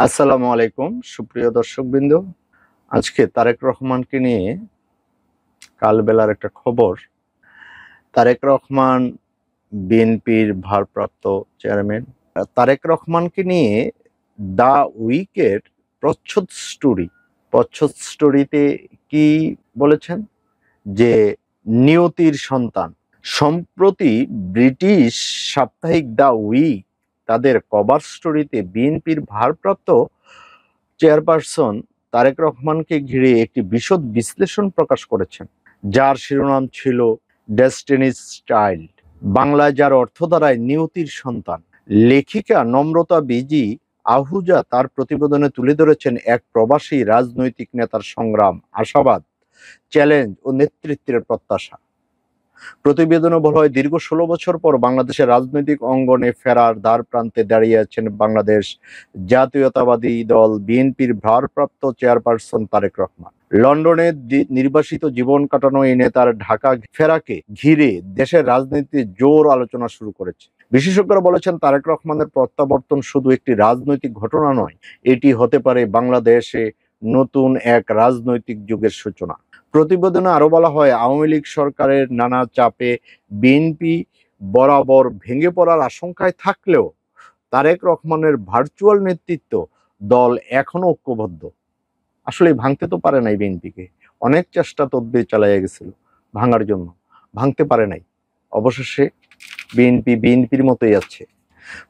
আসসালামু আলাইকুম সুপ্রিয় দর্শকবৃন্দ। আজকে তারেক রহমানকে নিয়ে কালবেলার একটা খবর। তারেক রহমান বিএনপির ভারপ্রাপ্ত চেয়ারম্যান। তারেক রহমানকে নিয়ে দ্য উইকের প্রচ্ছদ স্টোরিতে কি বলেছেন যে নিয়তির সন্তান। সম্প্রতি ব্রিটিশ সাপ্তাহিক দ্য উইক তাদের কভার স্টোরিতে বিএনপির ভারপ্রাপ্ত চেয়ারপারসন তারেক রহমানকে ঘিরে একটি বিশদ বিশ্লেষণ প্রকাশ করেছেন, যার শিরোনাম ছিল ডেস্টিনিস চাইল্ড, বাংলায় যার অর্থ দাঁড়ায় নিয়তির সন্তান। লেখিকা নম্রতা বিজি আহুজা তার প্রতিবেদনে তুলে ধরেছেন এক প্রবাসী রাজনৈতিক নেতার সংগ্রাম, আশাবাদ, চ্যালেঞ্জ ও নেতৃত্বের প্রত্যাশা। প্রতিবেদনে বলা হয়, দীর্ঘ 16 বছর পর বাংলাদেশের রাজনৈতিক অঙ্গনে ফেরার দ্বার প্রান্তে দাঁড়িয়ে আছেন বাংলাদেশ জাতীয়তাবাদী দল বিএনপির ভারপ্রাপ্ত চেয়ারপারসন তারেক রহমান। লন্ডনে নির্বাসিত জীবন কাটানো এই নেতার ঢাকা ফেরাকে ঘিরে দেশের রাজনীতিতে জোর আলোচনা শুরু করেছে। বিশেষজ্ঞরা বলেছেন, তারেক রহমানের প্রত্যাবর্তন শুধু একটি রাজনৈতিক ঘটনা নয়, এটি হতে পারে বাংলাদেশে নতুন এক রাজনৈতিক যুগের সূচনা। প্রতিবেদনে আরো বলা হয়, আওয়ামী লীগ সরকারের নানা চাপে বিএনপি বরাবর ভেঙে পড়ার আশঙ্কায় থাকলেও তারেক রহমানের ভার্চুয়াল নেতৃত্ব দল এখনো ঐক্যবদ্ধ। আসলে ভাঙতে তো পারে নাই বিএনপিকে, অনেক চেষ্টা তদবির চালাইয়া গেছিল ভাঙার জন্য, ভাঙতে পারে নাই। অবশেষে বিএনপির মতোই আছে।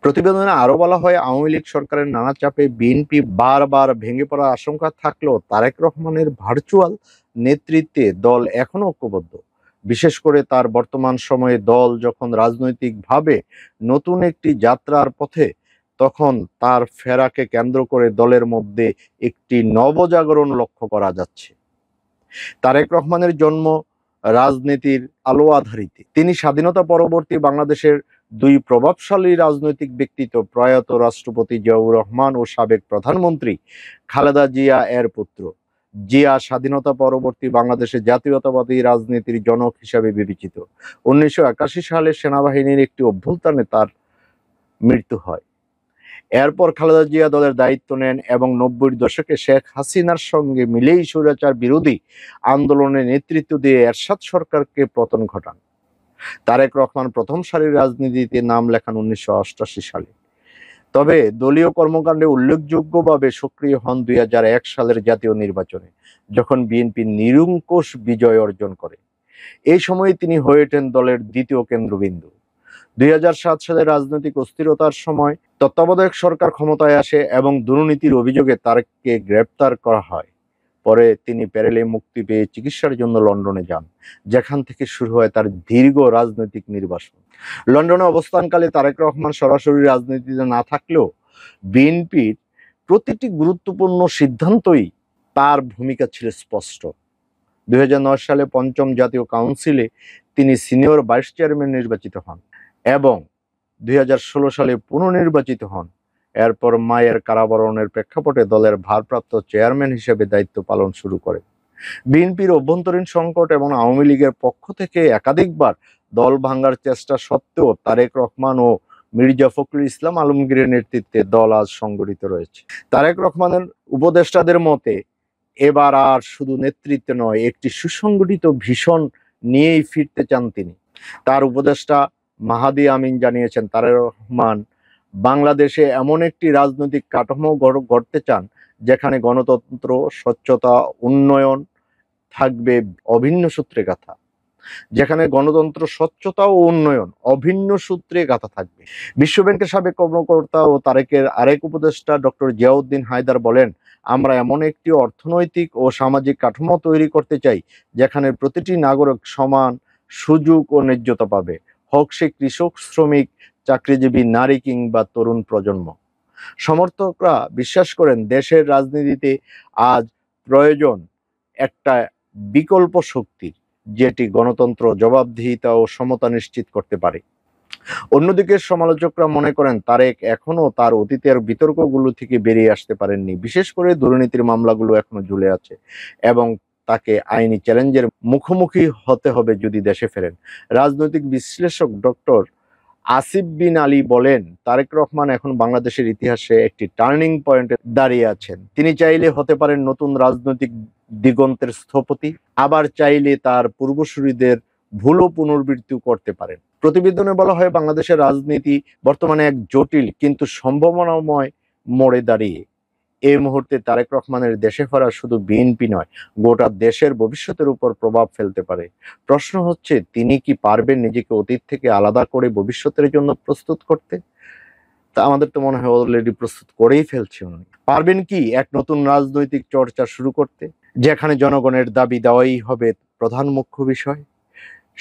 প্রতিবেদনে আরো বলা হয়, আওয়ামী লীগ সরকারের নানা চাপে বিএনপি বারবার ভেঙে পড়ার আশঙ্কা থাকলেও তারেক রহমানের ভার্চুয়াল নেতৃত্বে দল এখনো ঐক্যবদ্ধ। বিশেষ করে তার বর্তমান সময়ে দল যখন রাজনৈতিকভাবে নতুন একটি যাত্রার পথে, তখন তার ফেরাকে কেন্দ্র করে দলের মধ্যে একটি নবজাগরণ লক্ষ্য করা যাচ্ছে। তারেক রহমানের জন্ম রাজনীতির আলো আধারিতে। তিনি স্বাধীনতা পরবর্তী বাংলাদেশের দুই প্রভাবশালী রাজনৈতিক ব্যক্তিত্ব, প্রয়াত রাষ্ট্রপতি জিয়াউর রহমান ও সাবেক প্রধানমন্ত্রী খালেদা জিয়া এর পুত্র। জিয়া স্বাধীনতা পরবর্তী বাংলাদেশে জাতীয়তাবাদী রাজনীতির জনক হিসাবে বিবেচিত। 1981 সালে সেনাবাহিনীর একটি অভ্যুত্থানে তার মৃত্যু হয়। এরপর খালেদা জিয়া দলের দায়িত্ব নেন এবং 90-এর দশকে শেখ হাসিনার সঙ্গে মিলেই স্বৈরাচার বিরোধী আন্দোলনে নেতৃত্ব দিয়ে এরশাদ সরকারকে পতন ঘটান। তারেক রহমান প্রথম সারির রাজনীতিতে নাম লেখান 1988 সালে। তবে দলীয় কর্মকাণ্ডে উল্লেখযোগ্যভাবে সক্রিয় হন 2001 সালের জাতীয় নির্বাচনে, যখন বিএনপি নিরঙ্কুশ বিজয় অর্জন করে। এই সময়ে তিনি হয়ে ওঠেন দলের দ্বিতীয় কেন্দ্রবিন্দু। 2007 সালে রাজনৈতিক অস্থিরতার সময় তত্ত্বাবধায়ক সরকার ক্ষমতায় আসে এবং দুর্নীতির অভিযোগে তারেককে গ্রেপ্তার করা হয়। পরে তিনি প্যারোলে মুক্তি পেয়ে চিকিৎসার জন্য লন্ডনে যান, যেখান থেকে শুরু হয় তার দীর্ঘ রাজনৈতিক নির্বাসন। লন্ডনে অবস্থানকালে তারেক রহমান সরাসরি রাজনীতিতে না থাকলেও বিএনপির প্রতিটি গুরুত্বপূর্ণ সিদ্ধান্তই তার ভূমিকা ছিল স্পষ্ট। 2009 সালে পঞ্চম জাতীয় কাউন্সিলে তিনি সিনিয়র ভাইস চেয়ারম্যান নির্বাচিত হন এবং 2016 সালে পুনর্নির্বাচিত হন। এরপর মায়ের কারাবরণের প্রেক্ষাপটে দলের ভারপ্রাপ্ত চেয়ারম্যান হিসেবে দায়িত্ব পালন শুরু করেন। বিএনপির অভ্যন্তরীণ সংকট এবং আওয়ামী লীগের পক্ষ থেকে একাধিকবার দল ভাঙার চেষ্টা সত্ত্বেও তারেক রহমান ও মির্জা ফখরুল ইসলাম আলমগীরের নেতৃত্বে দল আজ সংগঠিত রয়েছে। তারেক রহমানের উপদেষ্টাদের মতে, এবার আর শুধু নেতৃত্ব নয়, একটি সুসংগঠিত ভিশন নিয়েই ফিরতে চান তিনি। তার উপদেষ্টা মাহাদি আমিন জানিয়েছেন, তারেক রহমান বাংলাদেশে এমন একটি রাজনৈতিক কাঠামো গড়তে চান যেখানে গণতন্ত্র, স্বচ্ছতা, উন্নয়ন থাকবে অভিন্ন সূত্রে গাঁথা। যেখানে গণতন্ত্র, স্বচ্ছতা ও উন্নয়ন অভিন্ন সূত্রে গাঁথা থাকবে। বিশ্বব্যাংকের সাবেক কর্মকর্তা ও তারেকের আরেক উপদেষ্টা ডক্টর জিয়াউদ্দিন হায়দার বলেন, আমরা এমন একটি অর্থনৈতিক ও সামাজিক কাঠামো তৈরি করতে চাই যেখানে প্রতিটি নাগরিক সমান সুযোগ ও ন্যায্যতা পাবে, হোক সে কৃষক, শ্রমিক, চাকরিজীবী, নারী কিংবা তরুণ প্রজন্ম। সমর্থকরা বিশ্বাস করেন, দেশের রাজনীতিতে আজ প্রয়োজন একটা বিকল্প শক্তির, যেটি গণতন্ত্র, জবাবদিহিতা ও সমতা নিশ্চিত করতে পারে। অন্যদিকে সমালোচকরা মনে করেন, তারেক এখনো তার অতীতের বিতর্কগুলো থেকে বেরিয়ে আসতে পারেননি। বিশেষ করে দুর্নীতির মামলাগুলো এখনো ঝুলে আছে এবং তাকে আইনি চ্যালেঞ্জের মুখোমুখি হতে হবে যদি দেশে ফেরেন। রাজনৈতিক বিশ্লেষক ডক্টর আসিফ বিন আলী বলেন, তারেক রহমান এখন বাংলাদেশের ইতিহাসে একটি টার্নিং পয়েন্টে দাঁড়িয়ে আছেন। তিনি চাইলে হতে পারেন নতুন রাজনৈতিক দিগন্তের স্থপতি, আবার চাইলে তার পূর্বসূরীদের ভুলও পুনরাবৃত্তি করতে পারেন। প্রতিবেদনে বলা হয়, বাংলাদেশের রাজনীতি বর্তমানে এক জটিল কিন্তু সম্ভাবনাময় মোড়ে দাঁড়িয়ে। এই মুহূর্তে তারেক রহমানের দেশে ফেরা শুধু বিএনপি নয়, গোটা দেশের ভবিষ্যতের উপর প্রভাব ফেলতে পারে। প্রশ্ন হচ্ছে, তিনি কি পারবেন নিজেকে অতীত থেকে আলাদা করে ভবিষ্যতের জন্য প্রস্তুত করতে? তা আমাদের তো মনে হয় অলরেডি প্রস্তুত করেই ফেলছে উনি। পারবেন কি এক নতুন রাজনৈতিক চর্চা শুরু করতে, যেখানে জনগণের দাবি দেওয়াই হবে প্রধান মুখ্য বিষয়?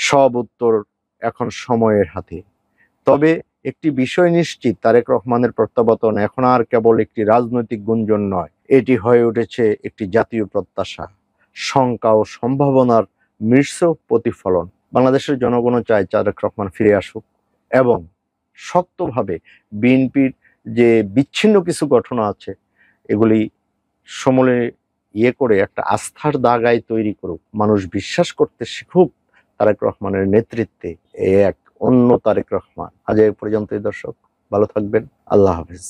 সব উত্তর এখন সময়ের হাতে। তবে একটি বিষয় নিশ্চিত, তারেক রহমানের প্রত্যাবর্তন এখন আর কেবল একটি রাজনৈতিক গুঞ্জন নয়, এটি হয়ে উঠেছে একটি জাতীয় প্রত্যাশা, শঙ্কা ও সম্ভাবনার মিশ্র প্রতিফলন। বাংলাদেশের জনগণও চায় তারেক রহমান ফিরে আসুক এবং শক্তভাবে বিএনপির যে বিচ্ছিন্ন কিছু ঘটনা আছে এগুলি সমূলে করে একটা আস্থার দাগায় তৈরি করুক। মানুষ বিশ্বাস করতে শিখুক তারেক রহমানের নেতৃত্বে এক অন্য তারেক রহমান। আজ এই পর্যন্তই দর্শক, ভালো থাকবেন। আল্লাহ হাফিজ।